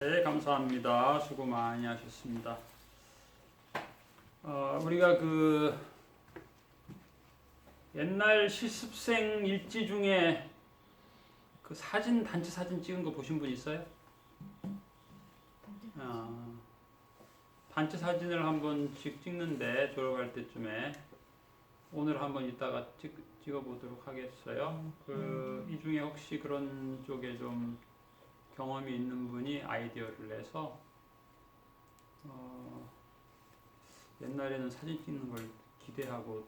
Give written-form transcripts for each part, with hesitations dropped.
네, 감사합니다. 수고 많이 하셨습니다. 우리가 그 옛날 실습생 일지 중에 그 사진, 단체 사진 찍은 거 보신 분 있어요? 단체 사진을 한번 찍는데 졸업할 때쯤에 오늘 한번 이따가 찍어보도록 하겠어요. 이 중에 혹시 그런 쪽에 좀 경험이 있는 분이 아이디어를 내서 옛날에는 사진 찍는 걸 기대하고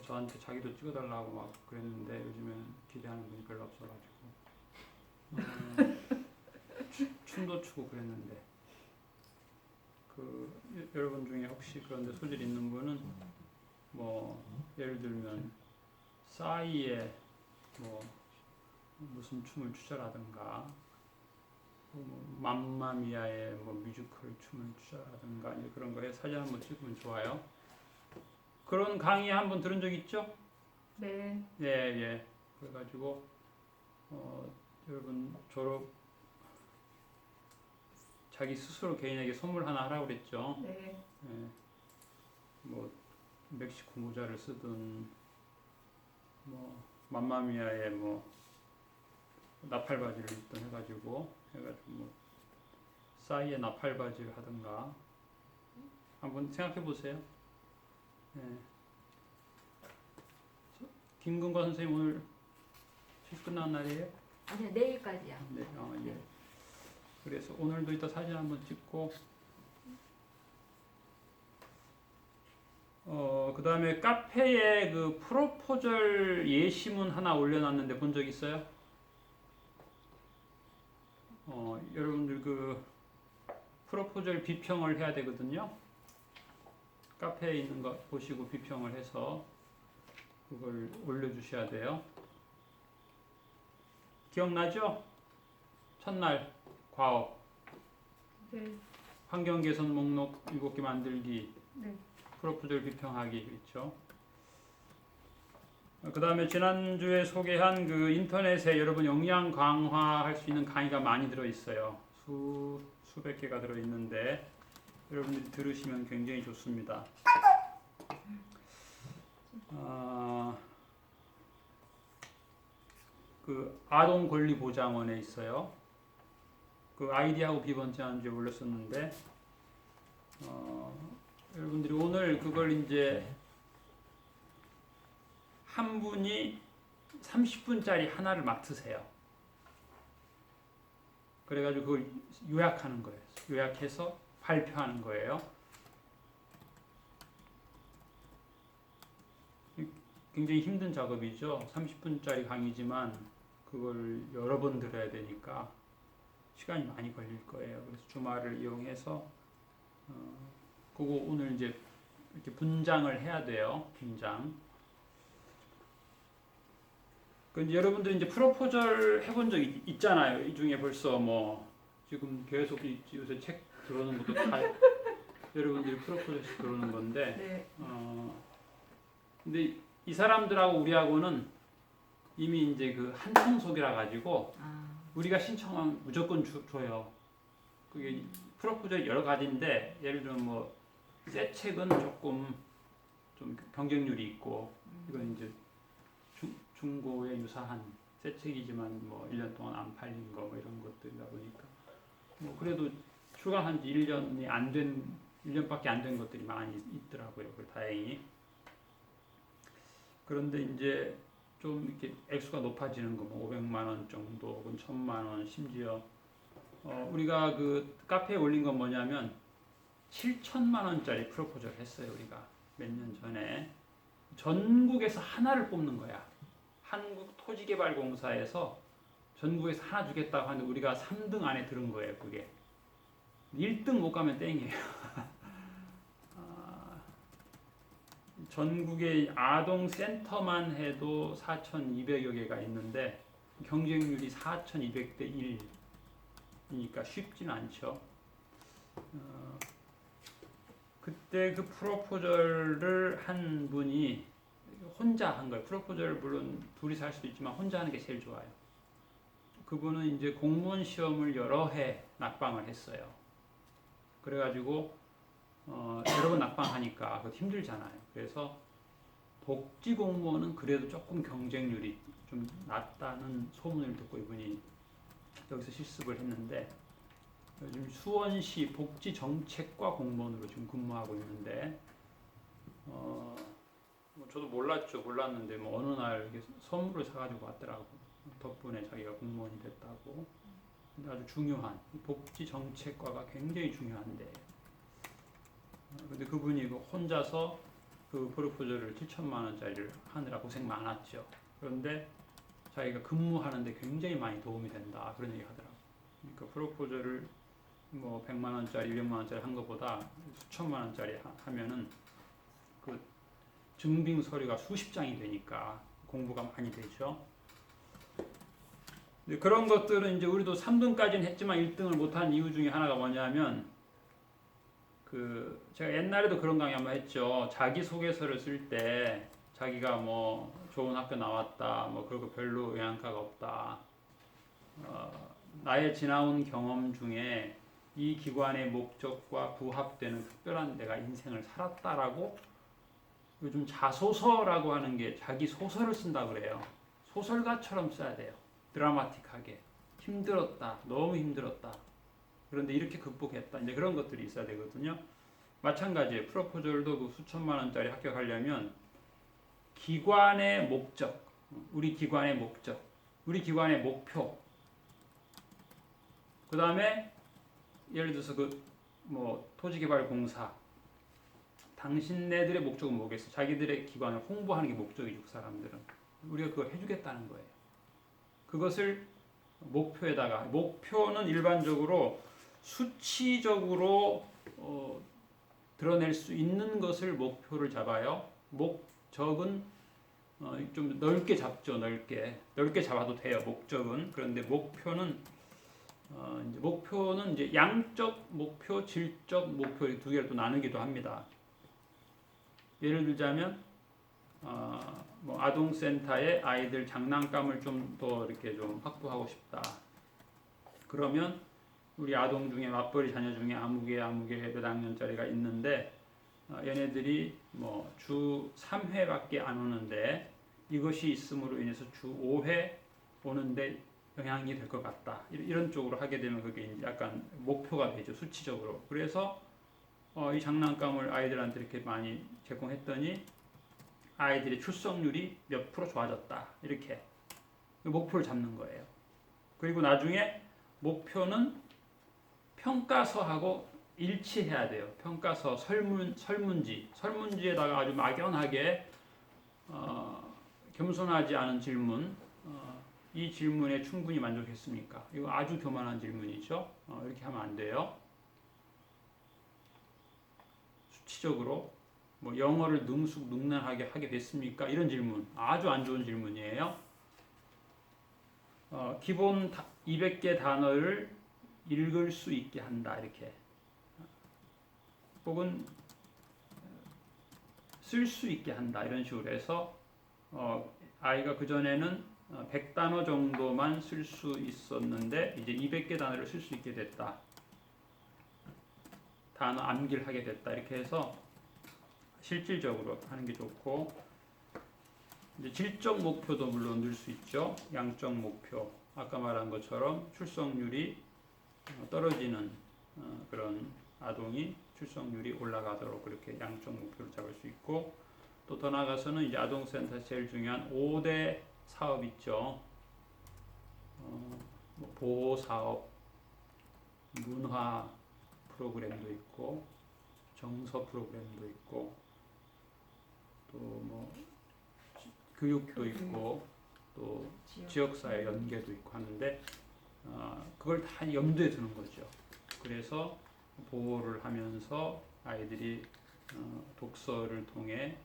저한테 자기도 찍어달라고 막 그랬는데 요즘엔 기대하는 분이 별로 없어가지고 춤도 추고 그랬는데 여러분 중에 혹시 그런데 소질 있는 분은 뭐 예를 들면 싸이의 뭐 무슨 춤을 추자라든가 맘마미아의 뭐 뮤지컬 춤을 추자라든가 이제 그런 거에 사진 한번 찍으면 좋아요. 그런 강의 한번 들은 적 있죠? 네. 예. 그래가지고 여러분 졸업 자기 스스로 개인에게 선물 하나 하라고 그랬죠. 네. 예. 뭐 멕시코 모자를 쓰든 뭐 맘마미아의 뭐 나팔 바지를 입든 해가지고 뭐 싸이의 나팔 바지를 하든가 한번 생각해 보세요. 네. 김근과 선생님 오늘 실습 끝난 날이에요? 아니요, 내일까지요. 네. 예. 그래서 오늘도 이따 사진 한번 찍고 그 다음에 카페에 그 프로포절 예시문 하나 올려놨는데 본 적 있어요? 여러분들 그 프로포절 비평을 해야 되거든요. 카페에 있는 거 보시고 비평을 해서 그걸 올려주셔야 돼요. 기억나죠? 첫날 과업. 네. 환경 개선 목록 7개 만들기. 네. 프로포절 비평하기. 그렇죠. 그 다음에 지난주에 소개한 그 인터넷에 여러분 역량 강화할 수 있는 강의가 많이 들어있어요. 수백 개가 들어있는데 여러분들이 들으시면 굉장히 좋습니다. 그 아동권리보장원에 있어요. 그 아이디하고 비번 지난주에 올렸었는데 여러분들이 오늘 그걸 이제 한 분이 30분짜리 하나를 맡으세요. 그래가지고 그걸 요약하는 거예요. 요약해서 발표하는 거예요. 굉장히 힘든 작업이죠. 30분짜리 강의지만 그걸 여러 번 들어야 되니까 시간이 많이 걸릴 거예요. 그래서 주말을 이용해서 그거 오늘 이제 이렇게 분장을 해야 돼요. 분장. 그 여러분들 이제 프로포절 해본 적 있잖아요. 이 중에 벌써 뭐 지금 계속 요새 책 들어오는 것도 다 여러분들이 프로포절씩 들어오는 건데, 네. 근데 이 사람들하고 우리하고는 이미 이제 그 한통속이라 가지고 우리가 신청하면 무조건 줘요. 그게 프로포절 여러 가지인데 예를 들면 뭐 새 책은 조금 좀 경쟁률이 있고 이건 이제 중고에 유사한 새 책이지만 뭐 1년 동안 안 팔린 거 뭐 이런 것들이다 보니까 뭐 그래도 출간한 지 1년밖에 안 된 것들이 많이 있더라고요. 그 다행히. 그런데 이제 좀 이렇게 액수가 높아지는 거, 뭐 500만 원 정도, 혹은 1000만 원, 심지어 우리가 그 카페에 올린 건 뭐냐면 7천만 원짜리 프로포절 했어요. 우리가 몇 년 전에 전국에서 하나를 뽑는 거야. 한국토지개발공사에서 전국에서 하나 주겠다고 하는데 우리가 3등 안에 들은 거예요. 그게 1등 못 가면 땡이에요. 전국의 아동센터만 해도 4,200여 개가 있는데 경쟁률이 4,200대 1이니까 쉽지는 않죠. 그때 그 프로포절을 한 분이 혼자 한 거예요. 프로포절을 물론 둘이서 할 수도 있지만 혼자 하는 게 제일 좋아요. 그분은 이제 공무원 시험을 여러 해 낙방을 했어요. 그래가지고 여러 번 낙방하니까 그것도 힘들잖아요. 그래서 복지 공무원은 그래도 조금 경쟁률이 좀 낮다는 소문을 듣고 이분이 여기서 실습을 했는데 요즘 수원시 복지정책과 공무원으로 지금 근무하고 있는데 뭐 저도 몰랐는데 뭐 어느 날 이렇게 선물을 사가지고 왔더라고. 덕분에 자기가 공무원이 됐다고. 근데 아주 중요한 복지정책과가 굉장히 중요한데 근데 그분이 혼자서 그 프로포저를 7천만 원짜리를 하느라 고생 많았죠. 그런데 자기가 근무하는데 굉장히 많이 도움이 된다 그런 얘기 하더라고. 그러니까 프로포저를 뭐 100만 원짜리, 200만 원짜리 한 것보다 수천만 원짜리 하면은 그 증빙 서류가 수십 장이 되니까 공부가 많이 되죠. 근데 그런 것들은 이제 우리도 3등까지는 했지만 1등을 못한 이유 중에 하나가 뭐냐면 그 제가 옛날에도 그런 강의 한번 했죠. 자기소개서를 쓸 때 자기가 뭐 좋은 학교 나왔다, 뭐 그리고 별로 영양가가 없다. 나의 지나온 경험 중에 이 기관의 목적과 부합되는 특별한 내가 인생을 살았다라고 요즘 자소서라고 하는 게 자기 소설을 쓴다 그래요. 소설가처럼 써야 돼요. 드라마틱하게. 힘들었다. 너무 힘들었다. 그런데 이렇게 극복했다. 이제 그런 것들이 있어야 되거든요. 마찬가지예요. 프로포절도 그 수천만 원짜리 합격하려면 기관의 목적, 우리 기관의 목적, 우리 기관의 목표, 그 다음에 예를 들어서 그 뭐 토지개발공사 당신네들의 목적은 뭐겠어? 자기들의 기관을 홍보하는 게 목적이죠. 그 사람들은 우리가 그걸 해주겠다는 거예요. 그것을 목표에다가 목표는 일반적으로 수치적으로 드러낼 수 있는 것을 목표를 잡아요. 목적은 좀 넓게 잡죠. 넓게 잡아도 돼요. 목적은. 그런데 목표는 이제 양적 목표, 질적 목표 두 개를 또 나누기도 합니다. 예를 들자면 뭐 아동센터에 아이들 장난감을 좀 더 이렇게 좀 확보하고 싶다. 그러면 우리 아동 중에 맞벌이 자녀 중에 아무개 몇 학년짜리가 있는데 얘네들이 뭐 주 3회밖에 안 오는데 이것이 있음으로 인해서 주 5회 오는데 영향이 될 것 같다. 이런 쪽으로 하게 되면 그게 약간 목표가 되죠. 수치적으로. 그래서 이 장난감을 아이들한테 이렇게 많이 제공했더니 아이들의 출석률이 몇 프로 좋아졌다. 이렇게 목표를 잡는 거예요. 그리고 나중에 목표는 평가서하고 일치해야 돼요. 평가서 설문지에다가 아주 막연하게 겸손하지 않은 질문, 이 질문에 충분히 만족했습니까? 이거 아주 교만한 질문이죠. 이렇게 하면 안 돼요. 수치적으로 뭐 영어를 능숙능란하게 하게 됐습니까? 이런 질문 아주 안 좋은 질문이에요. 기본 200개 단어를 읽을 수 있게 한다. 이렇게 혹은 쓸 수 있게 한다. 이런 식으로 해서 아이가 그전에는 100단어 정도만 쓸 수 있었는데 이제 200개 단어를 쓸 수 있게 됐다. 단어 암기를 하게 됐다. 이렇게 해서 실질적으로 하는 게 좋고 이제 질적 목표도 물론 넣을 수 있죠. 양적 목표. 아까 말한 것처럼 출석률이 떨어지는 그런 아동이 출석률이 올라가도록 그렇게 양적 목표를 잡을 수 있고 또 더 나아가서는 이제 아동센터 제일 중요한 5대 사업 있죠. 뭐 보호 사업, 문화 프로그램도 있고 정서 프로그램도 있고 또 뭐 교육도 있고 또 지역사회 연계도 있고 하는데 그걸 다 염두에 두는 거죠. 그래서 보호를 하면서 아이들이 독서를 통해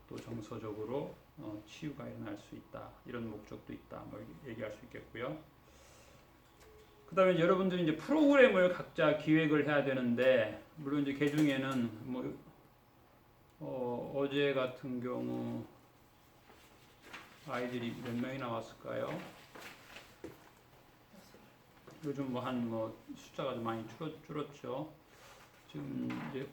또 정서적으로 치유가 일어날 수 있다. 이런 목적도 있다. 뭐 얘기할 수 있겠고요. 그 다음에 여러분들이 이제 프로그램을 각자 기획을 해야 되는데 물론 이제 그 중에는 뭐 어제 같은 경우 아이들이 몇 명이 나왔을까요? 요즘 뭐 숫자가 좀 많이 줄었죠. 지금 이제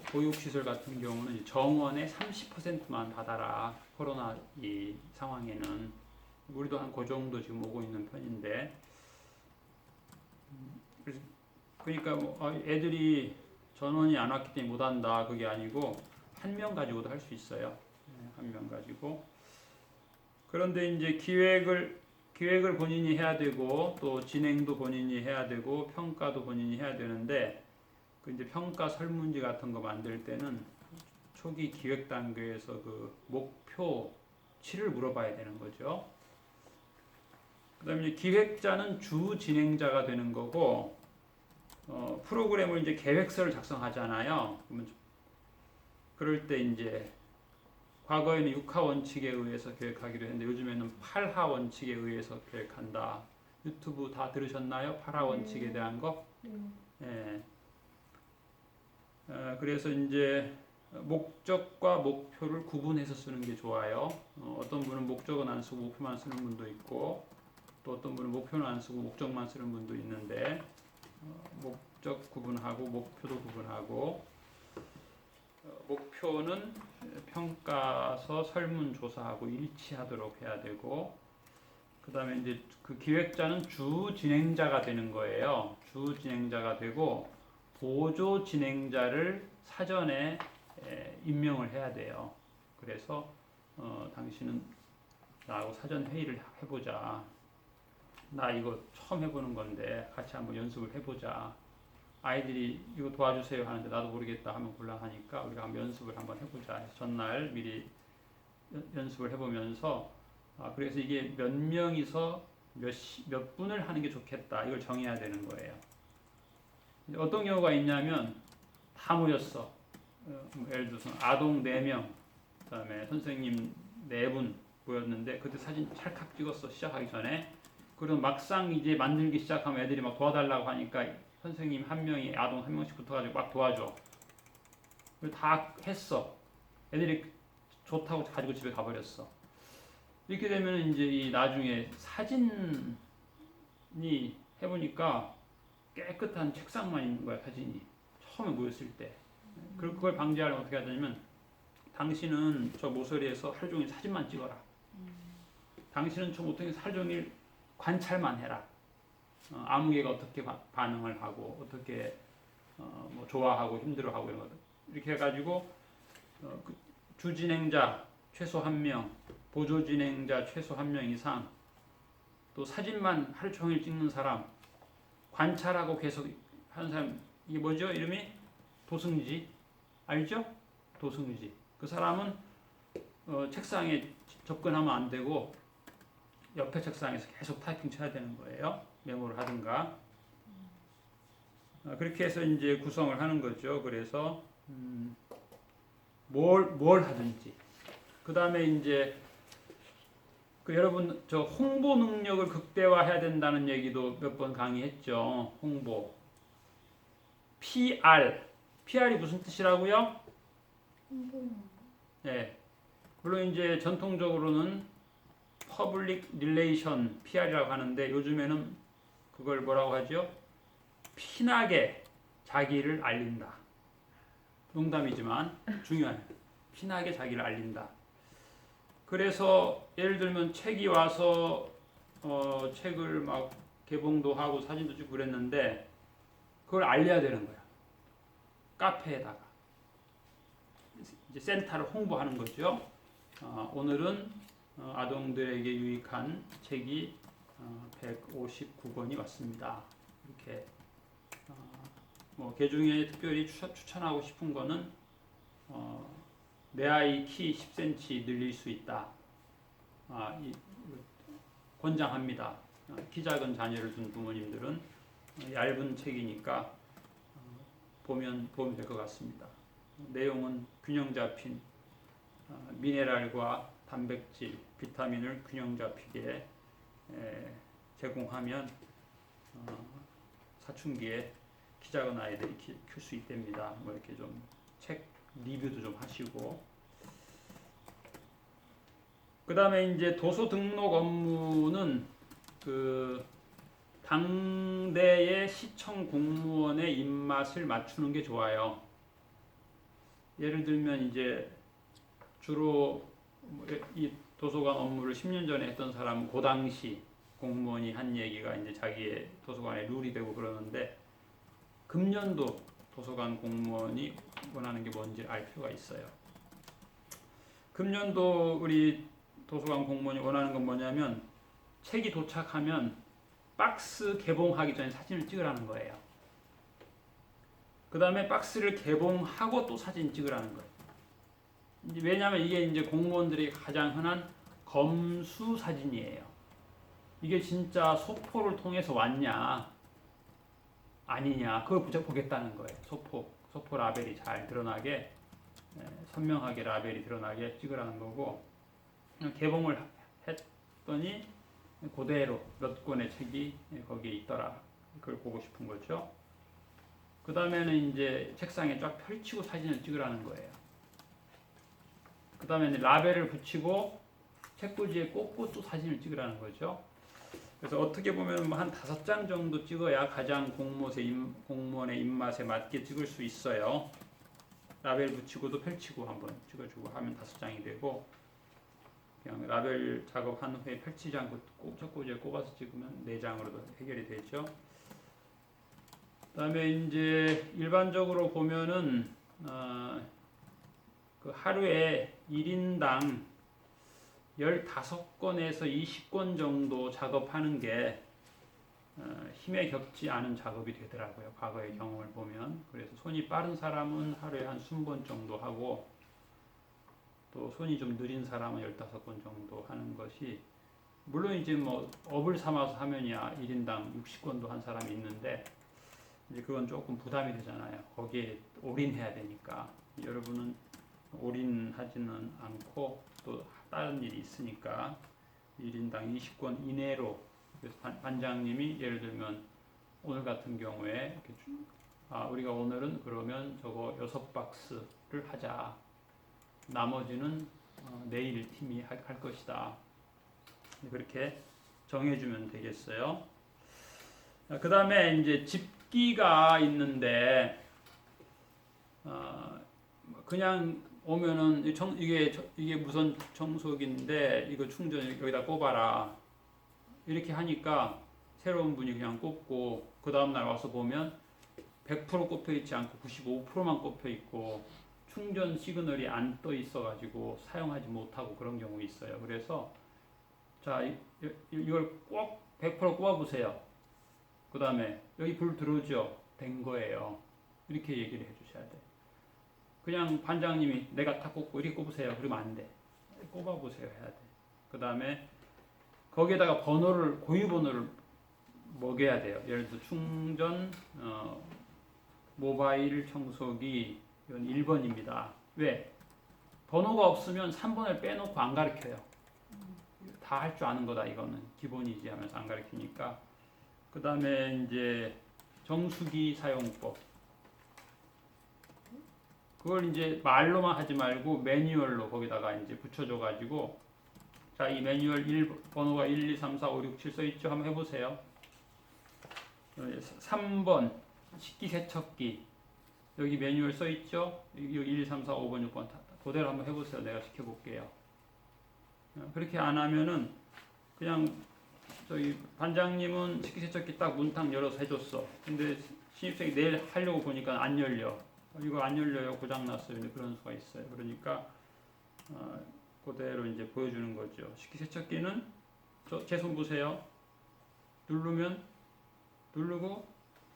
보육시설 같은 경우는 정원의 30%만 받아라. 코로나 이 상황에는 우리도 한 그 정도 지금 오고 있는 편인데, 그러니까 애들이 전원이 안 왔기 때문에 못 한다 그게 아니고 한 명 가지고도 할 수 있어요. 한 명 가지고. 그런데 이제 기획을 본인이 해야 되고 또 진행도 본인이 해야 되고 평가도 본인이 해야 되는데, 그 이제 평가 설문지 같은 거 만들 때는 초기 기획 단계에서 그 목표치를 물어봐야 되는 거죠. 그다음에 기획자는 주 진행자가 되는 거고, 프로그램을 이제 계획서를 작성하잖아요. 그럴 때 이제 과거에는 6하 원칙에 의해서 계획하기로 했는데 요즘에는 8하 원칙에 의해서 계획한다. 유튜브 다 들으셨나요? 8하 원칙에 대한 거? 예. 그래서 이제 목적과 목표를 구분해서 쓰는 게 좋아요. 어떤 분은 목적은 안 쓰고 목표만 쓰는 분도 있고, 또 어떤 분은 목표는 안 쓰고 목적만 쓰는 분도 있는데, 목적 구분하고 목표도 구분하고, 목표는 평가서 설문조사하고 일치하도록 해야 되고, 그 다음에 이제 그 기획자는 주 진행자가 되는 거예요. 주 진행자가 되고 보조 진행자를 사전에 임명을 해야 돼요. 그래서 당신은 나하고 사전 회의를 해보자. 나 이거 처음 해보는 건데 같이 한번 연습을 해보자. 아이들이 이거 도와주세요 하는데 나도 모르겠다 하면 곤란하니까 우리가 한번 연습을 한번 해보자. 전날 미리 연습을 해보면서, 그래서 이게 몇 명이서 몇 분을 하는 게 좋겠다. 이걸 정해야 되는 거예요. 어떤 경우가 있냐면 다 모였어. 예를 들어서 아동 4명, 그다음에 선생님 4분 모였는데 그때 사진 찰칵 찍었어. 시작하기 전에. 그리고 막상 이제 만들기 시작하면 애들이 막 도와달라고 하니까 선생님 한 명이 아동 한 명씩 붙어가지고 막 도와줘. 다 했어. 애들이 좋다고 가지고 집에 가버렸어. 이렇게 되면 이제 이 나중에 사진이 해보니까 깨끗한 책상만 있는 거야. 사진이 처음에 모였을 때. 그걸 방지하려면 어떻게 하냐면, 당신은 저 모서리에서 하루 종일 사진만 찍어라. 당신은 저 모서리에서 하루 종일 관찰만 해라. 아무개가 어떻게 반응을 하고 어떻게 뭐 좋아하고 힘들어하고 이런 거 이렇게 해가지고 그 주진행자 최소 1명, 보조 진행자 최소 1명 이상, 또 사진만 하루 종일 찍는 사람, 관찰하고 계속 하는 사람, 이게 뭐죠? 이름이 도승지. 알죠? 도승지. 그 사람은 책상에 접근하면 안 되고 옆에 책상에서 계속 타이핑 쳐야 되는 거예요. 메모를 하든가. 그렇게 해서 이제 구성을 하는 거죠. 그래서 뭘 하든지. 그 다음에 이제 여러분 저 홍보 능력을 극대화해야 된다는 얘기도 몇 번 강의했죠. 홍보. PR이 무슨 뜻이라고요? 네. 물론 이제 전통적으로는 Public Relation, PR이라고 하는데 요즘에는 그걸 뭐라고 하죠? 피나게 자기를 알린다. 농담이지만 중요한. 피나게 자기를 알린다. 그래서 예를 들면 책이 와서 책을 막 개봉도 하고 사진도 찍고 그랬는데 그걸 알려야 되는 거야. 카페에다가 이제 센터를 홍보하는 거죠. 오늘은 아동들에게 유익한 책이 159권이 왔습니다. 이렇게 그 중에 특별히 추천하고 싶은 거는 내 아이 키 10cm 늘릴 수 있다. 권장합니다. 키 작은 자녀를 둔 부모님들은 얇은 책이니까 보면 도움이 될 것 같습니다. 내용은 균형 잡힌 미네랄과 단백질, 비타민을 균형 잡히게 제공하면 사춘기에 키 작은 아이들이 클 수 있답니다. 뭐 이렇게 좀 책 리뷰도 좀 하시고, 그 다음에 이제 도서 등록 업무는 그 당대의 시청 공무원의 입맛을 맞추는 게 좋아요. 예를 들면 이제 주로 이 도서관 업무를 10년 전에 했던 사람은 그 당시 공무원이 한 얘기가 이제 자기의 도서관의 룰이 되고 그러는데 금년도 도서관 공무원이 원하는 게 뭔지 알 필요가 있어요. 금년도 우리 도서관 공무원이 원하는 건 뭐냐면 책이 도착하면 박스 개봉하기 전에 사진을 찍으라는 거예요. 그 다음에 박스를 개봉하고 또 사진 찍으라는 거예요. 왜냐하면 이게 이제 공무원들이 가장 흔한 검수 사진이에요. 이게 진짜 소포를 통해서 왔냐 아니냐 그걸 보겠다는 거예요. 소포 라벨이 잘 드러나게 선명하게 라벨이 드러나게 찍으라는 거고 개봉을 했더니 그대로 몇 권의 책이 거기에 있더라. 그걸 보고 싶은 거죠. 그 다음에는 이제 책상에 쫙 펼치고 사진을 찍으라는 거예요. 그 다음에 라벨을 붙이고 책꽂이에 꽂고 또 사진을 찍으라는 거죠. 그래서 어떻게 보면 한 5장 정도 찍어야 가장 공무원의 입맛에 맞게 찍을 수 있어요. 라벨 붙이고도 펼치고 한번 찍어주고 하면 5장이 되고 그냥 라벨 작업한 후에 펼치지 않고 책꽂이에 꼽아서 찍으면 4장으로도 해결이 되죠. 그 다음에 이제 일반적으로 보면은 그 하루에 1인당 15권에서 20권 정도 작업하는 게 힘에 겹지 않은 작업이 되더라고요. 과거의 경험을 보면. 그래서 손이 빠른 사람은 하루에 한 20권 정도 하고 또 손이 좀 느린 사람은 15권 정도 하는 것이 물론 이제 뭐 업을 삼아서 하면야 1인당 60권도 한 사람이 있는데 이제 그건 조금 부담이 되잖아요. 거기에 올인해야 되니까. 여러분은 올인하지는 않고 또 다른 일이 있으니까 1인당 20권 이내로 그래서 반장님이 예를 들면 오늘 같은 경우에 이렇게 우리가 오늘은 그러면 저거 6박스를 하자. 나머지는 내일 팀이 할 것이다. 그렇게 정해주면 되겠어요. 그 다음에 이제 집기가 있는데 그냥 오면은 이게 무선 청소기인데 이거 충전 여기다 꼽아라 이렇게 하니까 새로운 분이 그냥 꼽고 그 다음날 와서 보면 100% 꼽혀 있지 않고 95%만 꼽혀 있고 충전 시그널이 안 떠 있어 가지고 사용하지 못하고 그런 경우 있어요. 그래서 자 이걸 꼭 100% 꼽아 보세요. 그 다음에 여기 불 들어오죠? 된 거예요. 이렇게 얘기를 해주셔야 돼. 그냥 반장님이 내가 다 꼽고 이렇게 꼽으세요. 그러면 안 돼. 꼽아보세요 해야 돼. 그 다음에 거기에다가 고유 번호를 먹여야 돼요. 예를 들어 충전 모바일 청소기 이건 1번입니다. 왜? 번호가 없으면 3번을 빼놓고 안 가르쳐요. 다 할 줄 아는 거다 이거는 기본이지 하면서 안 가르치니까. 그 다음에 이제 정수기 사용법. 그걸 이제 말로만 하지 말고 매뉴얼로 거기다가 이제 붙여줘 가지고 자, 이 매뉴얼 번호가 1, 2, 3, 4, 5, 6, 7 써 있죠? 한번 해보세요. 3번 식기세척기 여기 매뉴얼 써 있죠? 여기 1, 2, 3, 4, 5번, 6번 그대로 한번 해보세요. 내가 시켜볼게요. 그렇게 안 하면은 그냥 저기 반장님은 식기세척기 딱 문탁 열어서 해줬어. 근데 신입생이 내일 하려고 보니까 안 열려. 이거 안 열려요. 고장났어요. 그런 수가 있어요. 그러니까 그대로 이제 보여주는 거죠. 식기세척기는 제 손 보세요. 누르고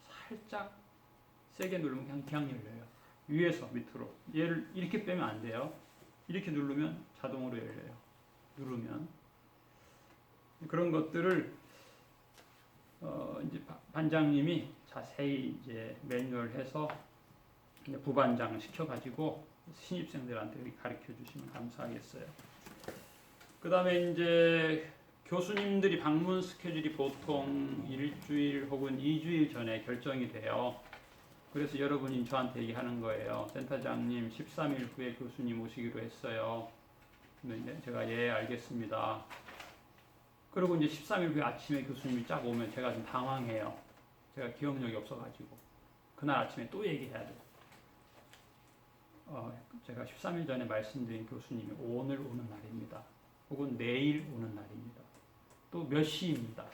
살짝 세게 누르면 그냥 열려요. 위에서 밑으로. 얘를 이렇게 빼면 안 돼요. 이렇게 누르면 자동으로 열려요. 누르면. 그런 것들을 이제 반장님이 자세히 이제 매뉴얼해서 부반장 시켜가지고 신입생들한테 가르쳐 주시면 감사하겠어요. 그 다음에 이제 교수님들이 방문 스케줄이 보통 일주일 혹은 2주일 전에 결정이 돼요. 그래서 여러분이 저한테 얘기하는 거예요. 센터장님 13일 후에 교수님 오시기로 했어요. 근데 제가 예 알겠습니다. 그리고 이제 13일 후에 아침에 교수님이 쫙 오면 제가 좀 당황해요. 제가 기억력이 없어가지고 그날 아침에 또 얘기해야 돼요. 제가 13일 전에 말씀드린 교수님이 오늘 오는 날입니다. 혹은 내일 오는 날입니다. 또 몇 시입니다.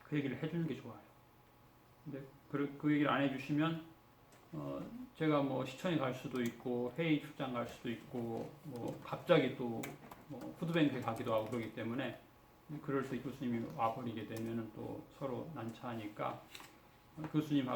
그 얘기를 해주는 게 좋아요. 근데 그 얘기를 안 해주시면 제가 뭐 시청에 갈 수도 있고 회의 출장 갈 수도 있고 뭐 갑자기 또 뭐 푸드뱅크에 가기도 하고 그러기 때문에 그럴 때 교수님이 와버리게 되면은 또 서로 난처하니까 교수님하고